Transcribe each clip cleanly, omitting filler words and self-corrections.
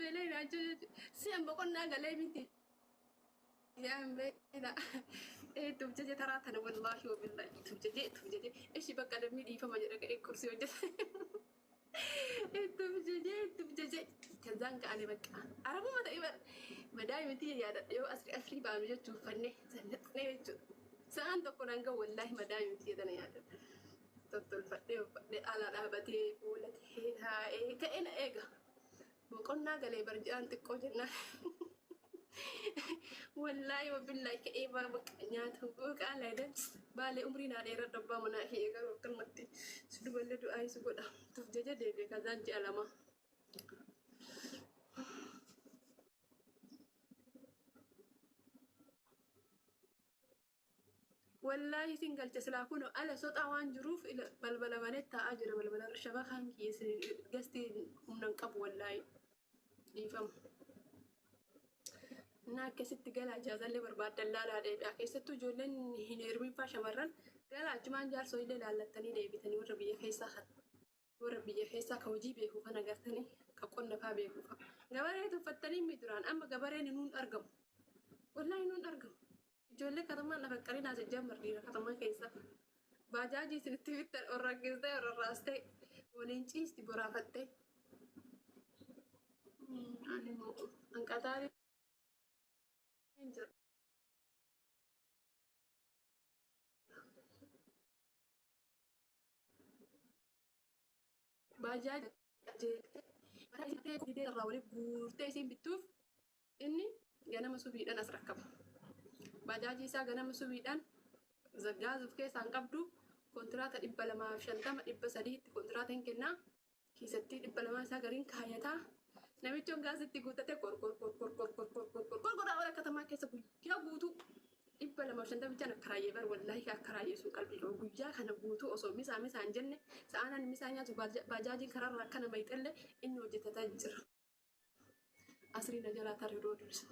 beelay raajuu si'an boqonnaa galee miti. Yaan beela tubjaje taraa tana wallaahi wabillahi tubjaje ishi bakka dammi dhiifama jedha ka'ee kursii hojjeta. tubjaje kazaan ka'anii bakka arabuma ta'e madaa miti yaadadha yoo asrii baanu jechuun fannee zannaqnee jechuudha. Sa'aan tokko nan ga wallaahi madaa miti jedhana yaadadha. Tottolfadhee uffadhee ala dhaabatee fuulatee taa'ee ka'ee na eega. Boqonnaa galee barjaan xiqqoo jennaan. Wallahi wabillahi ka'ee bakka nyaata boqaa laadan baalee umrii naa dheeraa dhabbaa manaa fi eegaa akkanumatti si duballe du'aa isu godha. Tubjaje deebi'e kazaan ji'a lama. Wallahi singal ceslaa kun ala soxaa waan jiruuf balbala banee taa'aa jira balbala shaba kan keessa gasti humnan qabu wallahi dhiifama. Naa akkasitti galaa jaazallee barbaadan laalaa deebi'a keessattuu ijoolleen hin heeruminfaa shamarran galaa achumaan jaarsoo illee laallattanii deebitanii warra biyya keessaa ka hojii beeku kan agartanii ka qonna faa beeku fa'a. Gabaree tuffattanii mi duraan amma gabareen nuun argamu. Wallahi nuun argamu. Ijoollee katamaan lafa qarinaa jajjaan mardiira katamaa keessa. Baajaajii isinitti bittan orra geessee orra raastee waliin ciisti boraafattee. Ani moo hanqataarii. Bajaaj mataa isii kudidee irraa waliin guurtee isiin bittuuf inni ganama subiidhaan as rakkaba. Bajaajii isaa ganama subiidhaan gaazii keessaan qabdu kontiraata 250 300 kontiraata hin kennaa keessatti 200 isaa gariin kaayataa namichoon gaasitti guutatee godhaa wala katamaa keessa guyyaa guutuu 250 bichaan akkaraayee bar wallahi akkaraayee sun qalbii qabu guyyaa kana guutuu osoo misaan jenne sa'aanan misaa nyaatu bajaajiin kararraa akkana mayxelle inni hojjetataa jira. Asriina jalaa tarree dursa.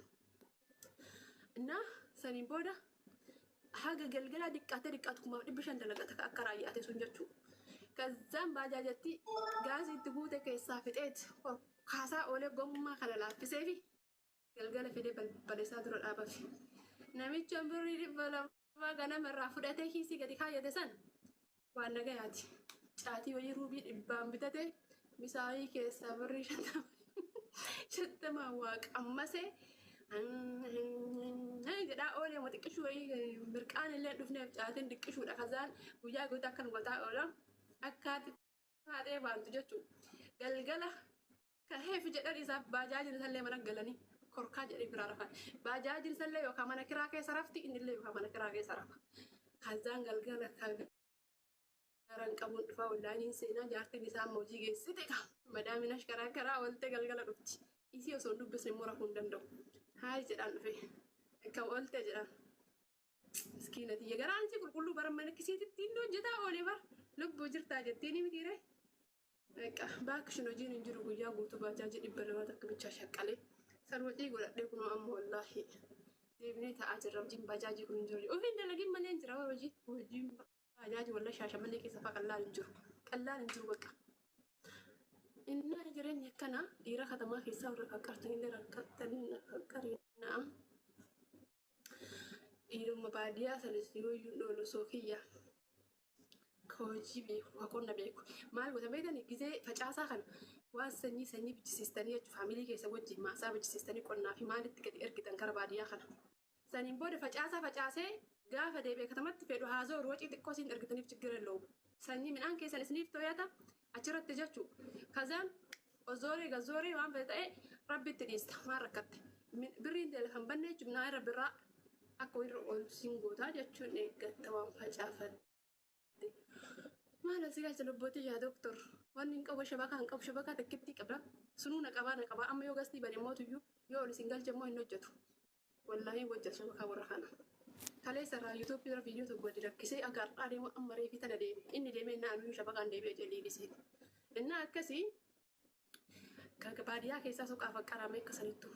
Innaa saniin booda haga galgalaa diqqaatu kumaaf 500 dalagata akka raayyaate sun jechuudha. Kazaan bajaajatti gaasii itti guute keessaa fixeet kaasaa oolee gommaa kana laaffisee fi galgala fidee balballeessaa dura dhaabate. Namicha birrii 200 ganama irraa fudhatee kiisii gadi kaayyate san waan nagayaati. Caatii wayii ruubii 100 bitatee misaayii keessaa birrii 50 waa qammasee jedhaa oolee moo xiqqishuu wayii mirqaan illee dhufneef caatiin xiqqishuudha kazaan guyyaa guutuu akkan gotaa oola akkaati haadhee baantu jechuudha. Galgala kaheef jedhan isaaf baajaajin isallee mana galanii korkaa jedhee biraa rafan. Baajaajin isallee yookaan mana kiraa keessa rafti innillee yookaan mana kiraa keessa rafa. Kazaan galgala garan qabuun dhufaa wallaaniin seenaa jaartiin isaa amma hojii geessite kaa madaamina karaa oolte galgala dhufti. Isii osoo dubbisne immoo rafuu hin danda'u. Hayi jedhaan dhufe akka oolte jedhaan. Miskiinati garaan isii qulqulluu bara mana kisiititti inni hojjetaa oolee bara lubbuu jirtaa jettiin mitiire. Baakishin hojiin hin jiru guyyaa guutuu baajaajii 200 takka bichaa shaqqalee sarwacii godhadhee kunoo amma wallaahi deebinee taa'aa jirra hojiin baajaajii kun hin jiru. Ofiin dalagiin malee hin jira hojiin baajaajii walla shaashamanlee keessa fa'aa qallaan hin jiru bakka. Inni jireenya akkana dhiira katamaa keessaa warra faqqartanillee rakkatanii faqqarinaa. Dhiiruma baadiyyaa sanis yoo iyyuu dhoolu sookiyyaa. Hojii beeku qonna beeku maal goota beekani gizee facaasaa kana waan sanyii bichisiistanii jechuudha faamilii keessa wajjin maasaa bichisiistanii qonnaa fi maalitti gadi ergitan kara baadiyyaa kana. Saniin booda facaasaa facaasee gaafa deebi'ee katamatti fedhu haasoo roocii xiqqoo siin ergitaniif chiggira loobu. Sanyii midhaan keessan isiniif to'ata achirratti jechuudha. Kazaan gazooree waan ta'e rabbitti dhiista waan rakkatte. Birriin teelefan banne jechuudha naa irra birraa akka irra ol siin gootaa jechuun eeggatta waan facaafatte. Maal asii galcha lubbooti yaa doktor wanni hin qabu shabakaa hin qabu shabakaa takkitti qabda sunuu na qabaa amma yoo gastii bane mootuyyuu yoo ol isin galcha immoo hin hojjetu wallaahi hojjetu shabakaa warra kana kaleessa irraa yuutuubii irra viidiyoo tokko gadi rakkisee agaarraa deemu amma reefi tana deeme inni deemee naannoo shabakaan deebi'ee jedhee dhisee innaa akkasii kan baadiyyaa keessaa soqaa faqqaraame akkasanitti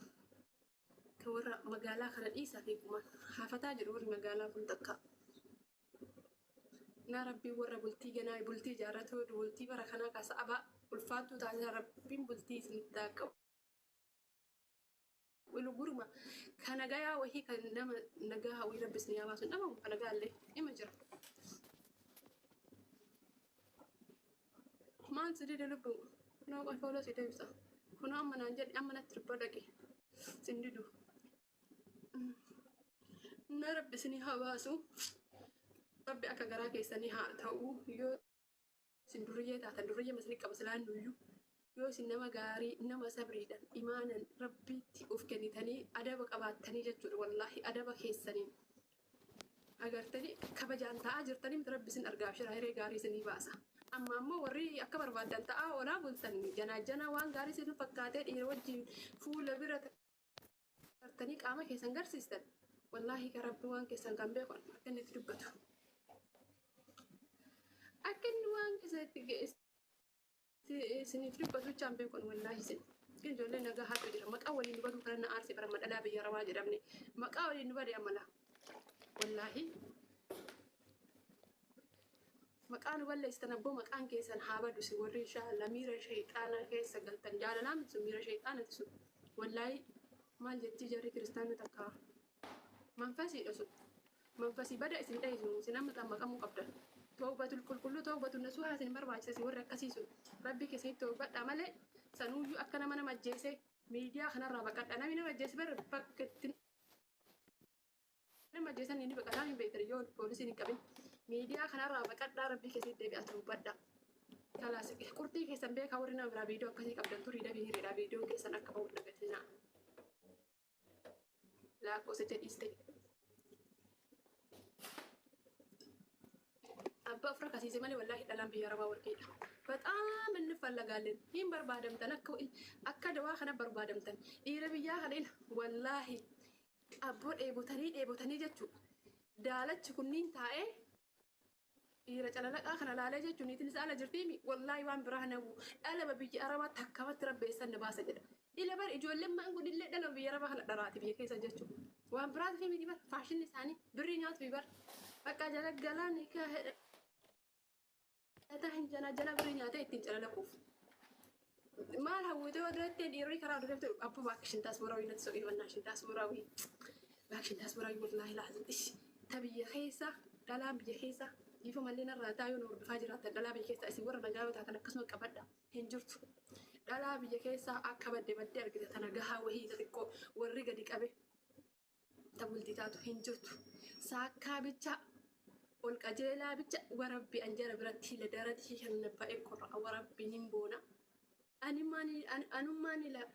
kan warra magaalaa kana dhiisaa fi haafataa jiru warri magaalaa kun takka. Na rabbi warra bultii ganaa bultii ijaarratoo bultii bara kanaa kaasa abaa ulfaattuu taasisaa rabbiin bultii isinitti haa qabu. والغرمة كان جاية وهي كان لما نجاها ويلبسني يا باسون أما أنا قال لي إما جرى ما نسدي دلبو كنا قاعد فولا سيدا بسا كنا أما نانجد أما نتربى دقي سندو نربسني ها باسو ربي أكا جراكي سني ها تاو يو سندورية تحت سندورية مثلي كبسلان نيو yoo isin nama gaarii nama sabriidhaan imaanan rabbiitti of kennitanii adaba qabaatanii jechuudha wallaahi adaba keessaniin agartanii kabajaan ta'aa jirtanii miti rabbi isin argaaf shira hiree gaarii isinii baasa amma ammoo warri akka barbaadan ta'aa olaa bultan janaa waan gaarii isin fakkaatee dhiira wajjin fuula bira tartanii qaama keessan garsiistan wallaahi ka rabbi waan keessan kan beekon akka inni itti dubbatu akka inni waan keessatti geessu سنيف لي بدو جنب يكون والله سن كن جولي نجا هاتو جرا مقاولي نبدو كنا عارسي برا مدلا بيا رواج رمني مقاولي نبدو يا ملا والله مكان ولا استنبو مكان كيسن حابد وسوري إن شاء الله ميرا شيطانا كيس قلتن جالنا من ميرا شيطانا تسو والله ما جتي جري كريستيانو تكا منفسي أسو منفسي بدأ اسم تيزو سنام تام مقام قبضة توبة الكل توبة النسوها سن مربع سيوري كسيسو ربي كسيت توبة عمله سنوجو أكنا منا مجلسه ميديا خنا رابقات أنا منا مجلس بر فكتن أنا مجلس إني بكلامي بيتريون بوليس نكمل ميديا خنا رابقات دا ربي كسيت دبي أتوبة دا خلاص كورتي كيسن بيك هورينا برا فيديو كسي قبل توري دا بيهري دا فيديو كيسن أكبر نبتنا لا كوسة تيستي أبا أفرق أسيسي مالي والله دلام بيا ربا ورقيدا بطعام النفلقالين هين بربادمتن أكا دواخنا بربادمتن إيرا بيا خليل والله أبو إيبوتاني جاتشو دالت كنين تاي إيرا جلالك آخنا لالي جاتشو نيتن سألا جرتيمي والله وان براهنا ألا ببيجي أروا تحكمت ربي سنة باسا جدا إلا بار إجوال لما أنقل إلا دلام بيا ربا خلق دراتي بيا كيسا جاتشو وان براد فيمي دي بار فاشن نساني برينيات بي بار بكا جلق جلاني كا أتاهن جنا برينيا تيتين جنا لكوف ما الهو ده درتين يروي كرا درت أبو باكشين تاس مراوي نتسوي وناشين تاس مراوي باكشين تاس مراوي والله لازم إيش تبي خيسة دلام بيا خيسة يفهم لنا الراتايون والفاجرات دلام بيا خيسة أسيور نجاوة تاعنا قسم كبدا هنجرت دلام بيا خيسة أكبد بدي أرجع تناجها وهي تدكو والرجع ديك أبي تقول تاتو هنجرت ساكا بيتشا والقجيلا بيتشا وربي أنجر برتي لدارتي هن بقى كرة وربي نبونا أنا ماني لا